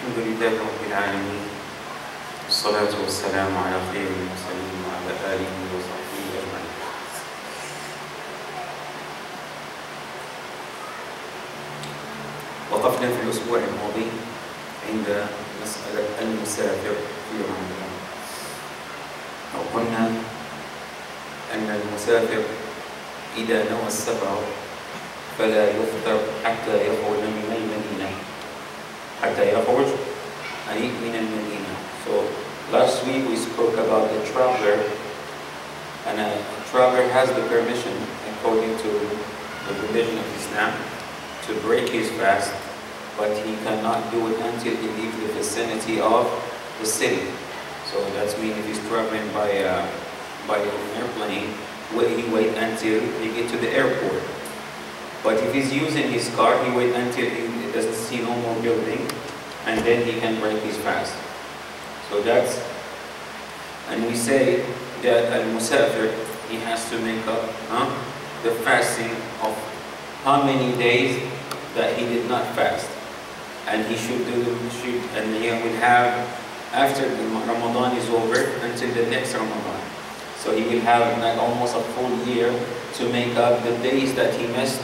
الحمد لله رب العالمين والصلاة والسلام على خير المرسلين وعلى آله وصحبه أجمعين. وقفنا في الأسبوع الماضي عند مسألة المسافر في رمضان، وقلنا أن المسافر إذا نوى السفر فلا يفطر حتى يخرج من المدينة، حتى يخرج أي من المدينة. So last week we spoke about the traveler, and a traveler has the permission, according to the religion of Islam, to break his fast, but he cannot do it until he leaves the vicinity of the city. So that means if he's traveling by an airplane, he wait until he get to the airport. But if he's using his car, he wait until he doesn't see no more building, and then he can break his fast. So that's, and we say that al-musafir, he has to make up the fasting of how many days that he did not fast, and he should and he will have after the Ramadan is over until the next Ramadan. So he will have like almost a full year to make up the days that he missed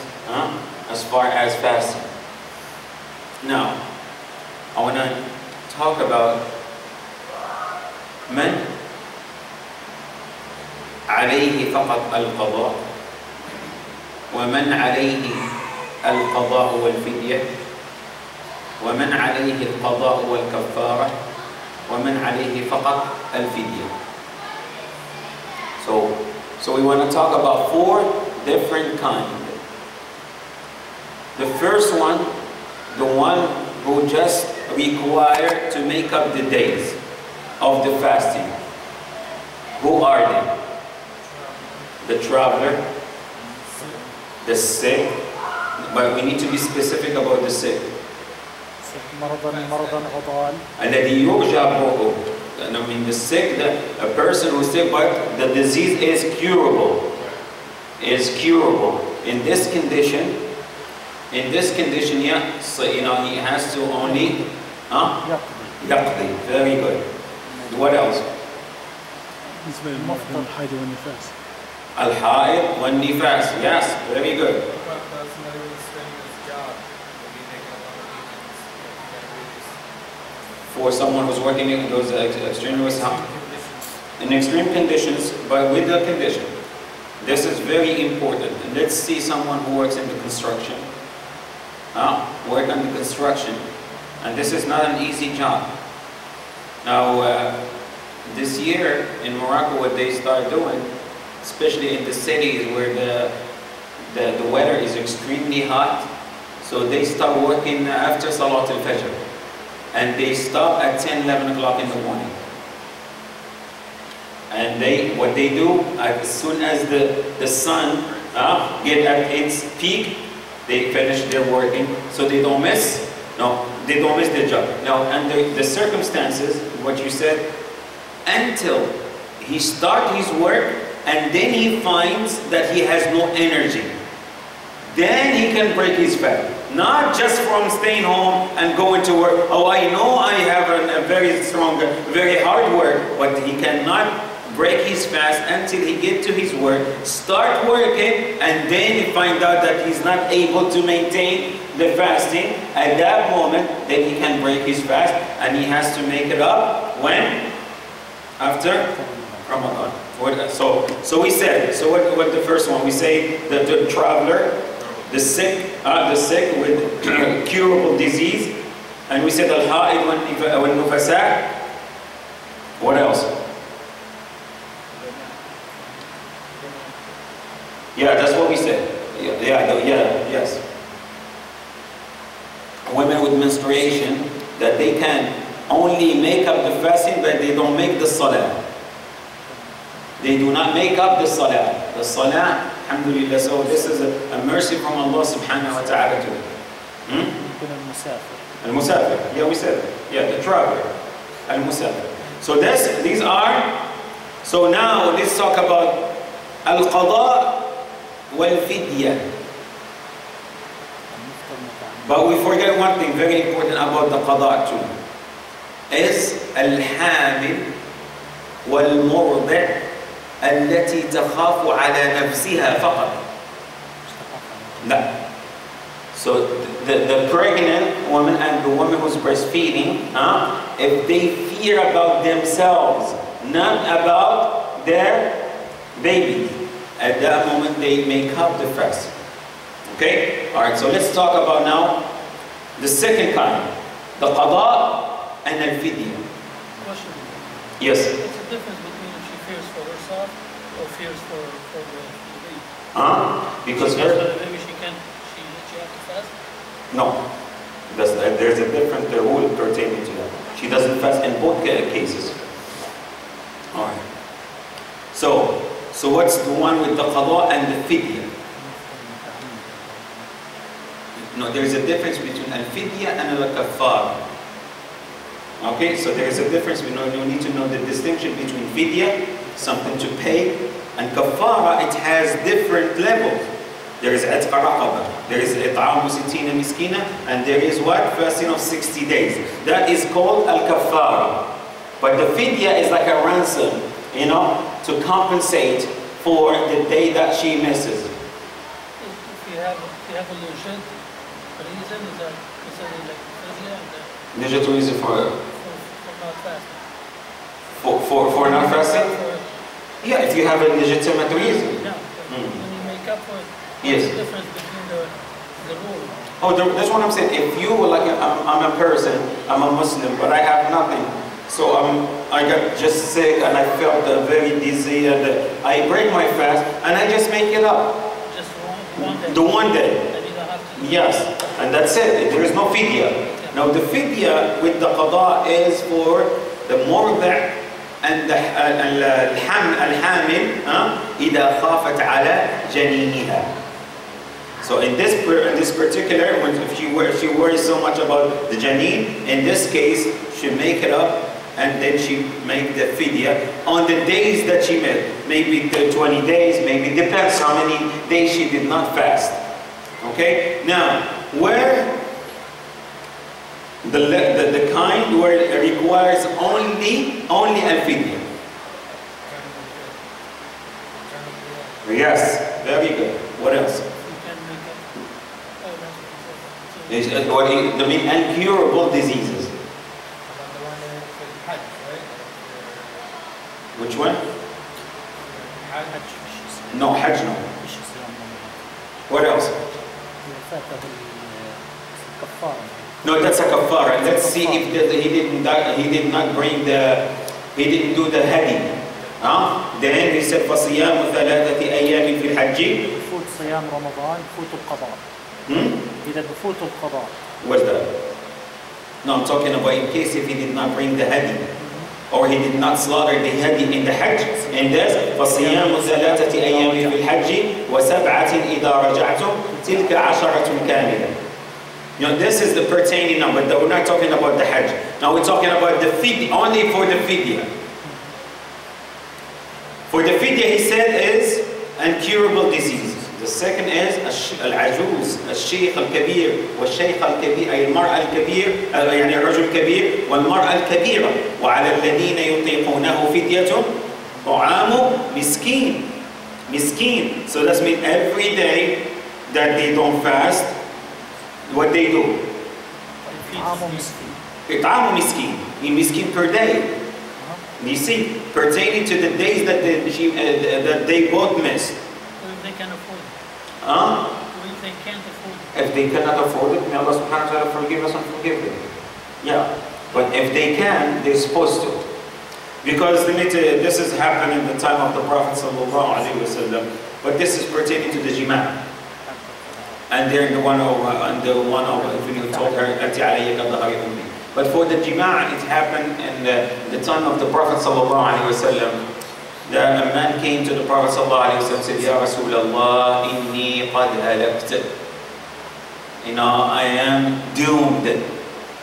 as far as fasting. Now, I want to talk about من عليه فقط القضاء، ومن عليه القضاء والفدية، ومن عليه القضاء والكفارة، ومن عليه فقط الفدية. So we want to talk about 4 different kinds. The first one, the one who just require to make up the days of the fasting. Who are they? The traveler, the sick, but we need to be specific about the sick. الذي يرجى برؤه. I mean the sick, a person who is sick, but the disease is curable. Is curable. In this condition, yeah, so he has to only يقضي. Very good. What else? الحائض والنفاس. Yes, very good. For someone who's working in those extraneous in extreme conditions, but with the condition. This is very important. And let's see someone who works in the construction. Work on the construction, and this is not an easy job. Now, this year in Morocco, what they start doing, especially in the cities where the weather is extremely hot, so they start working after Salat al-Fajr, and they stop at 10, 11 o'clock in the morning. And what they do, as soon as the sun get at its peak, they finish their working, so they don't miss. No, they don't miss their job. Now, under the circumstances, what you said, until he starts his work and then he finds that he has no energy, then he can break his fast. Not just from staying home and going to work. Oh, I know I have a very strong, very hard work, but he cannot break his fast until he get to his work, start working, and then he find out that he's not able to maintain the fasting. At that moment, then he can break his fast, and he has to make it up when? After Ramadan. So we said, so what the first one? We say that the traveler, the sick with curable disease, and we said al-ha'id wal-nufasa. What else? Yeah, that's what we said. Yes. Women with menstruation, that they can only make up the fasting, but they don't make the salah. They do not make up the salah. The salah, alhamdulillah, so this is a mercy from Allah subhanahu wa ta'ala to them. Al-musafir. Yeah, we said it. Yeah, the traveler. Al-musafir. So these are, so now let's talk about al-qada wal-fidya. But we forget one thing very important about the qada too. is الحامل والمرضع التي تخاف على نفسها فقط. لا. So the pregnant woman and the woman who's breastfeeding, if they fear about themselves, not about their baby, at that moment they make up the fast. Okay? Alright, so let's talk about now the second kind, the qada and al-fidya. Question. Yes? What's the difference between if she fears for herself or fears for the baby? Because she her... for the baby, she have to fast? No. There's a different rule pertaining to that. She doesn't fast in both cases. Alright. So what's the one with the qada and the fidya? No, there's a difference between al-fidya and al-kaffara. Okay, so there's a difference. You need to know the distinction between fidya, something to pay, and kaffara. It has different levels. There is atqa raqaba, there is it'amu sittina miskina, and there is what? Fasting of 60 days. That is called al-kaffara. But the fidya is like a ransom, to compensate for the day that she misses. If you have a legit reason, is that like fidya and Legit reason for not fasting? For not fasting? Yeah, if you have a legitimate reason. Yeah, when you make up for it. Yes. What's the difference between the rule? Oh, that's what I'm saying. If you were like, I'm a person, I'm a Muslim, but I have nothing. So I got just sick and I felt very dizzy and I break my fast and I just make it up. Just one day? The one day. And you don't have to... Yes, and that's it. There is no fidya. Now the fidya with the qada is for the murda' and the الحامل إذا خافت على جنينها. So in this particular, if she worries so much about the janeen, in this case, she make it up and then she make the fidya on the days that she made. Maybe 20 days, maybe depends how many days she did not fast. Okay? Now, where the kind where it requires only al-fidya. Yes, very good. What else? The mean incurable diseases. Which one? No, Hajj no. What else? No, that's a kafara. Let's see if he didn't do the hadi. Then he said فَصِيَامُ ثَلَاثَةِ أَيَّامٍ فِي الْحَجِّ. يفوت صيام رمضان يفوت القضاء. إذا بفوت القضاء. What's that? No, I'm talking about in case if he did not bring the hadi, or he did not slaughter the hadi in the hajj. And this فَصِيَامُ ثَلَاثَةِ أَيَّامٍ فِي الْحَجِّ وَسَبْعَةٍ إِذَا رَجَعْتُمْ تِلْكَ عَشَرَةٌ كَامِلَةٌ. This is the pertaining number. We're not talking about the hajj. Now we're talking about the fidya, only for the fidya. For the fidya, he said, is incurable diseases. The second is al-ajuz, al-shaykh al-kabir, wal-shaykh al-kabir, ay al-mar'a al-kabir, يعني الرجل الكبير, wal-mar'a al-kabira, وعلى الذين يطيقونه فدية طعام مسكين. Miskin. So that's mean every day that they don't fast, what they do? إطعام مسكين. Miskin per day. You see, pertaining to the days that they both missed. So if they can afford it? Huh? So if they can't afford it? If they cannot afford it, may Allah subhanahu wa ta'ala forgive us and forgive them. Yeah. But if they can, they're supposed to. Because this has happened in the time of the Prophet sallallahu alaihi wasallam. But this is pertaining to the jima'. And they're the one of when he told her, "Ati alayya ka dhahri ummi." But for the jima', it happened in the time of the Prophet ﷺ. That a man came to the Prophet ﷺ and said, Ya Rasulallah, inni qad halakt. I am doomed.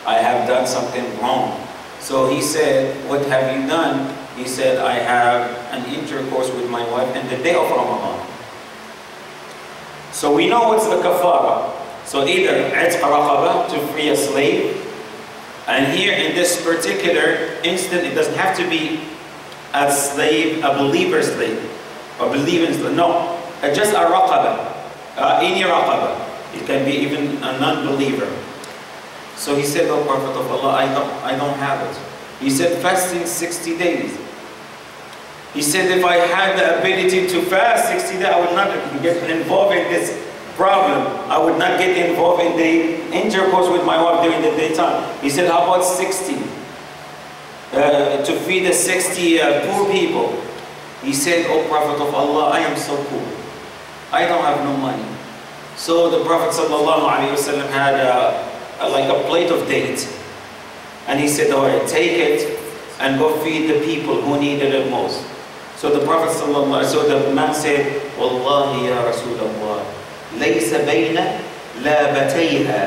I have done something wrong. So he said, what have you done? He said, I have an intercourse with my wife in the day of Ramadan. So we know what's the kafara. So either atq raqaba, to free a slave, And here in this particular instant, it doesn't have to be a slave, a believer slave, a believing slave. No, just a raqaba, any raqaba. It can be even a non-believer. So he said, "Oh Prophet of Allah, I don't have it." He said, "Fasting 60 days." He said, "If I had the ability to fast 60 days, I would not get involved in this problem. I would not get involved in the intercourse with my wife during the daytime." He said, "How about 60? To feed the 60 poor people." He said, "Oh Prophet of Allah, I am so poor. I don't have no money." So the Prophet ﷺ had like a plate of dates. And he said, "All right, take it and go feed the people who needed it most." So the Prophet ﷺ, so the man said, "Wallahi ya Rasulullah, ليس بين لابتيها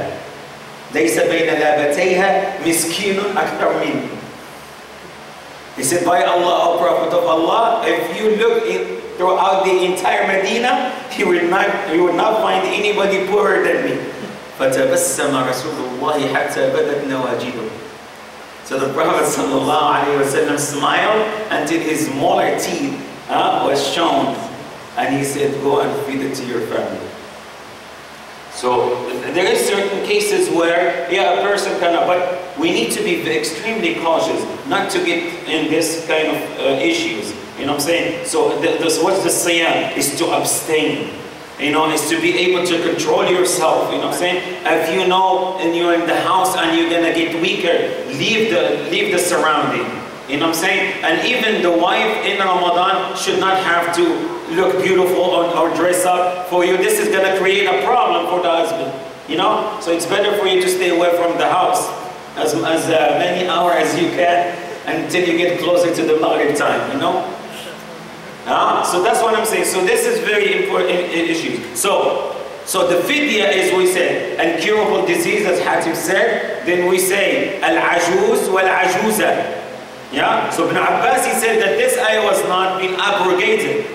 ليس بين لابتيها مسكين أكثر مني." He said, "By Allah, O Prophet of Allah, if you look throughout the entire Medina, you would not find anybody poorer than me." فَتَبَسَّمَ رَسُولُ اللَّهِ حَتَّى بَدَتْ نَوَاجِدُهُ. So the Prophet ﷺ smiled until his molar teeth was shown. And he said, "Go and feed it to your family." So there is certain cases where, yeah, a person cannot, but we need to be extremely cautious not to get in this kind of issues. You know what I'm saying? So what's the siyam? Is to abstain. You know, is to be able to control yourself. You know what I'm saying? If you know and you're in the house and you're gonna get weaker, leave the surrounding. You know what I'm saying? And even the wife in Ramadan should not have to look beautiful or dress up for you. This is going to create a problem for the husband. You know? So it's better for you to stay away from the house as many hours as you can until you get closer to the Maghrib time. You know? So that's what I'm saying. So this is very important issue. So the fidya is, we said, incurable disease, as Hatim said. Then we say al-ajuz wal-ajuza. Yeah? So Ibn Abbas, he said that this ayah was not being abrogated.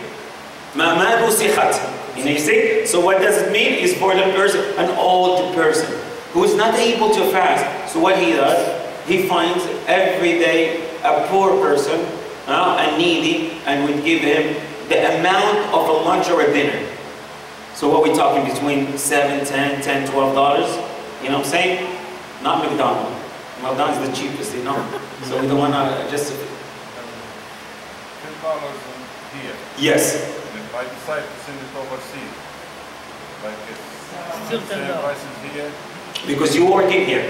مَا نُسِخَتْ. You know, you see? So what does it mean? Is for the person, an old person, who is not able to fast. So what he does, he finds every day a poor person, a needy, and would give him the amount of a lunch or a dinner. So what we talking between $7, $10, $12? You know what I'm saying? Not McDonald's. McDonald's is the cheapest, you know. So we don't want to just... $10 here. Yes. If I decide to send it overseas, like it's same prices here. Because you're working here.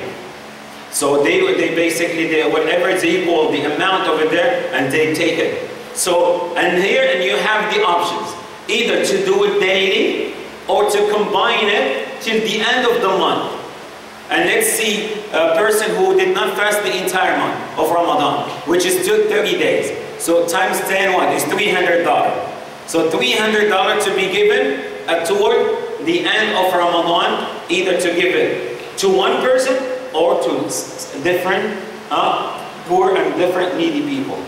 So they basically, whatever is equal, the amount over there, and they take it. So, and here, and you have the options. Either to do it daily, or to combine it till the end of the month. And let's see a person who did not fast the entire month of Ramadan, which is 30 days. So times 10, what is $300. So $300 to be given toward the end of Ramadan, either to give it to one person or to different poor and different needy people.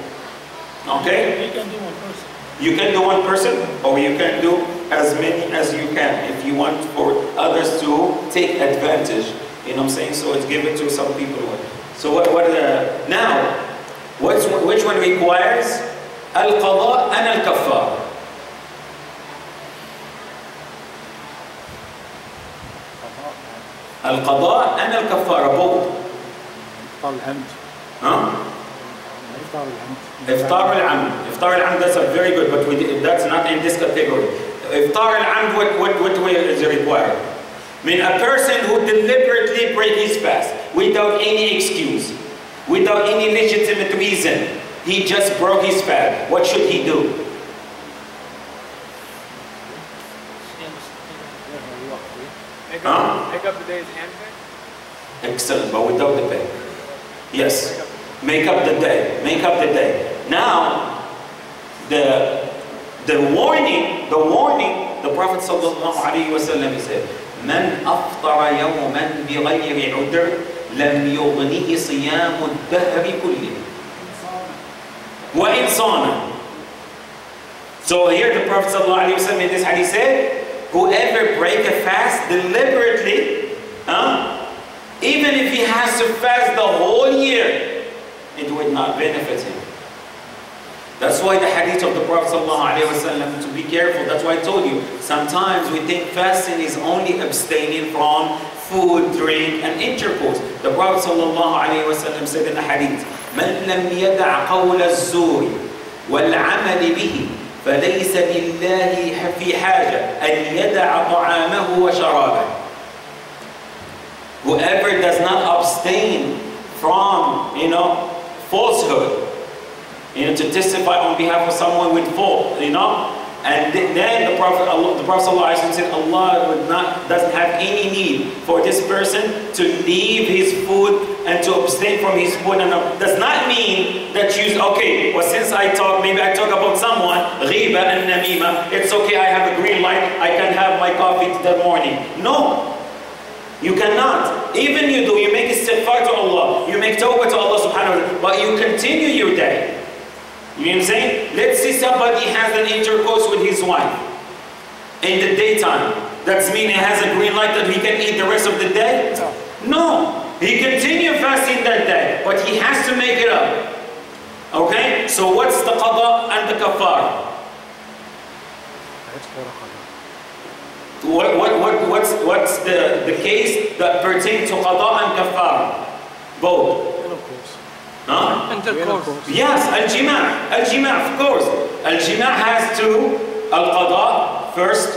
Okay? You can do one person. You can do one person, or you can do as many as you can if you want for others to take advantage. You know what I'm saying? So it's given to some people. So now, which one requires al-qada and al-kaffar? Al-qada and al-kaffar, both. Iftar al-amd. Iftar al-amd, that's a very good, but that's not in this category. Iftar al-amd, what way is it required? I mean, a person who deliberately breaks his fast without any excuse, without any legitimate reason, he just broke his fast. What should he do? Make up the days and pay? Excellent, but without the pay. Yes. Make up the day. Make up the day. Now, the warning, the Prophet sallallahu alaihi wasallam said, من أفطر يوما بغير عذر لم يغنه صيام الدهر كله وإن صام. So here the Prophet ﷺ in this hadith said, whoever break a fast deliberately, even even if he has to fast the whole year, it would not benefit him. That's why the hadith of the Prophet ﷺ, to be careful, that's why I told you, sometimes we think fasting is only abstaining from food, drink, and intercourse. The Prophet ﷺ said in the hadith, مَنْ لَمْ يَدَعْ قَوْلَ الزُّورِ وَالْعَمَلِ بِهِ فَلَيْسَ لِلَّهِ فِي حَاجَةٍ أَنْ يَدَعَ طَعَامَهُ وَشَرَابَهُ. Whoever does not abstain from, falsehood, to testify on behalf of someone with fault, and then the Prophet ﷺ said, Allah doesn't have any need for this person to leave his food and to abstain from his food. And does not mean that since maybe I talk about someone, ghiba and namima, it's okay, I have a green light, I can have my coffee that morning. No. You cannot. Even you make istighfar to Allah, you make tawbah to Allah subhanahu wa ta'ala, but you continue your day. You know what I'm saying? Let's say somebody has an intercourse with his wife in the daytime. That's mean he has a green light that he can eat the rest of the day? No. He continues fasting that day, but he has to make it up. Okay? So what's the qada and the kafar? What's the case that pertains to qada and kafar? Both. Huh? Intercourse. Yes, al-jima', of course. Al-jima' has to al-qada first.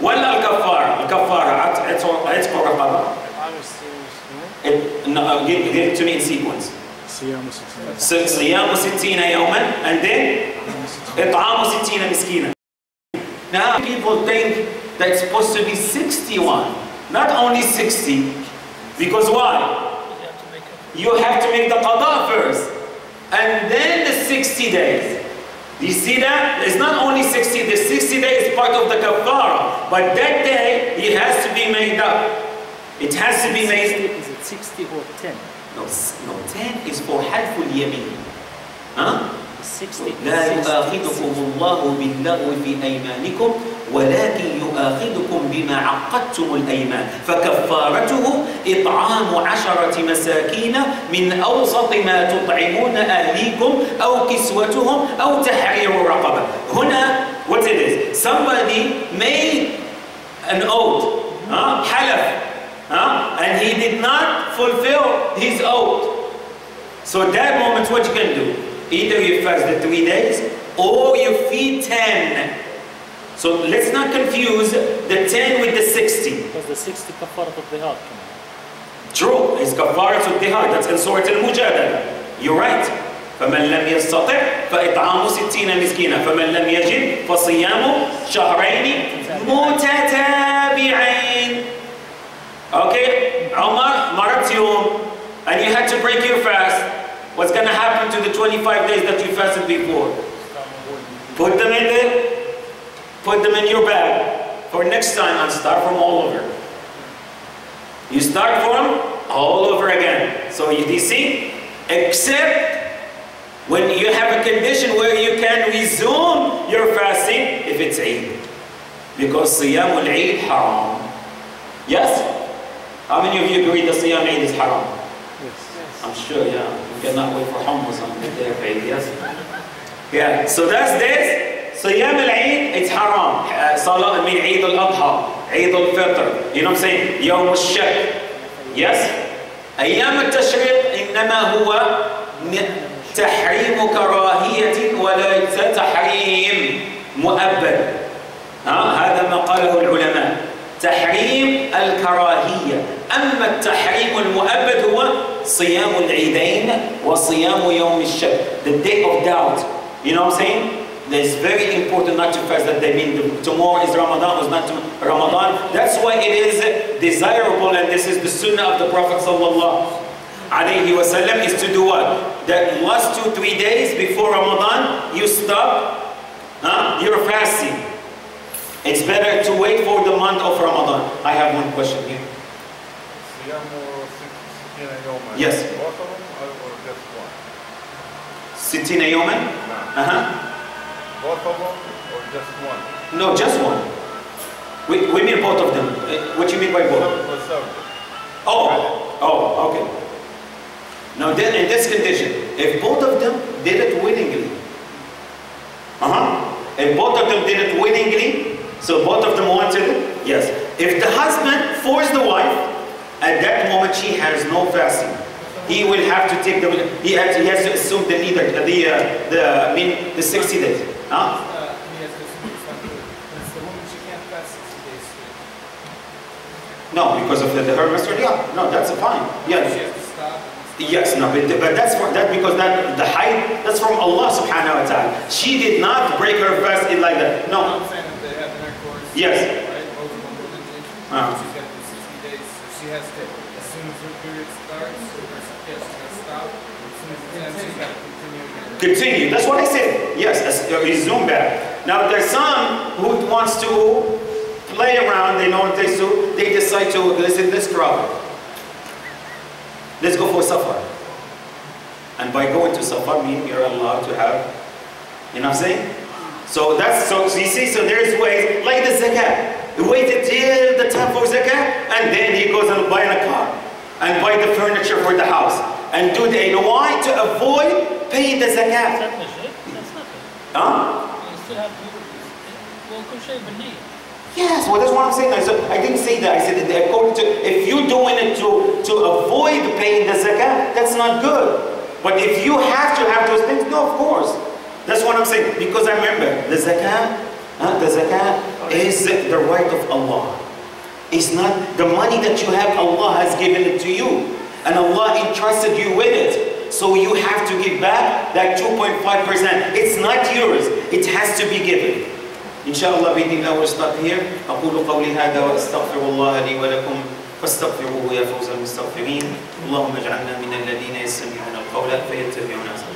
Wala al-kafara. Al-kafara, it's for al-qada. Give it to me in sequence. صيام 60 يوما and then إطعام 60 مسكينا. Now people think that it's supposed to be 61, not only 60. Because why? You have to make the qada first, and then the 60 days. You see that? It's not only 60, the 60 days is part of the kafara, but that day, it has to be made up. It has to be made. Is it 60 or 10? No, 10 is for halful yamin. Huh? 60. لا يؤاخذكم الله باللغو في أيمانكم ولكن يؤاخذكم بما عقدتم الأيمان فكفارته إطعام 10 مساكين من أوسط ما تطعمون أهليكم أو كسوتهم أو تحرير رقبة. هنا what it is? Somebody made an oath, حلف, and he did not fulfill his oath. So at that moment, what you can do? Either you fast the 3 days or you feed 10. So let's not confuse the 10 with the 60. Because the 60 kafarat al-dihar. True, it's kafarat al-dihar. That's in Surah Al-Mujadala. You're right. فَمَنْ لَمْ يَسْتَطِعْ فَإِطْعَامُ 60 مسكينا فَمَنْ لَمْ يَجِدْ فَصِيَامُ شَهْرَيْنِ مُتَتَابِعَيْنِ. Okay, Umar marat yawm, and you had to break your fast. What's going to happen to the 25 days that you fasted before? Put them in there. Put them in your bag for next time and start from all over. You start from all over again. So you see, except when you have a condition where you can resume your fasting if it's Eid. Because Siyam al-Eid haram. Yes? How many of you agree that Siyam Eid is haram? Yes. I'm sure, yeah. You cannot wait for hummus on the day of Eid, yes? Yeah, so that's this. Siyam al-Eid, it's haram. Salah, I mean Eid al-Adha, Eid al-Fitr. You know what I'm saying? Yawm al-Shak. Yes? أيام التشريق إنما هو تحريم كراهية وليس تحريم مؤبد. هذا ما قاله العلماء. تحريم الكراهية. أما التحريم المؤبد هو صيام العيدين وصيام يوم الشك. The day of doubt. You know what I'm saying? It's very important not to fast that day. Mean tomorrow is Ramadan, was not Ramadan. That's why it is desirable, and this is the Sunnah of the Prophet sallallahu alaihi wasallam, is to do what? That last 2-3 days before Ramadan, you stop your fasting. It's better to wait for the month of Ramadan. I have one question here. Yes. 60 يوما? Both of them or just one? No, just one. We mean both of them. What do you mean by both? Oh, Oh, okay. Now then, in this condition, if both of them did it willingly, if both of them did it willingly, so both of them wanted it, yes. If the husband forced the wife, at that moment she has no fasting. He will have to take he has to assume the 60 days. Huh? He has to assume the woman, she can't fast 60 days straight. No, because of her menstrual. Yeah, no, that's fine. Yeah. She has to stop. Yes, no, but that's because the height, that's from Allah subhanahu wa ta'ala. She did not break her fast like that. No. I'm saying that they have intercourse. Yes. Right? Both of them willingly. She's got to do 60 days. So she has to, as soon as her period starts, she's got to stop. As soon as it's ends, she's got to continue again. Continue. That's what I said. Yes, resume back. Now there's some who wants to play around. They know what they do. They decide to listen. Let's travel. Let's go for safar. And by going to safar, meaning you're allowed to have. You know what I'm saying? So you see. So there's ways like the zakat. He waited till the time for zakat, and then he goes and buy a car and buy the furniture for the house and do the why to avoid paying the zakat. That's not it. Huh? You still have to. Well, كل شيء بالنية. Yes, well that's what I'm saying. I didn't say that. I said that according to, if you're doing it to avoid paying the zakat, that's not good. But if you have to have those things, no, of course. That's what I'm saying. Because I remember, the zakat is the right of Allah. It's not the money that you have, Allah has given it to you. And Allah entrusted you with it. So you have to give back that 2.5%. It's not yours. It has to be given. إن شاء الله بإذن الله we'll stop here. أقول قولي هذا وأستغفر الله لي ولكم فاستغفروه يا فوز المستغفرين. اللهم اجعلنا من الذين يستمعون القول فيتبعون أحسنه.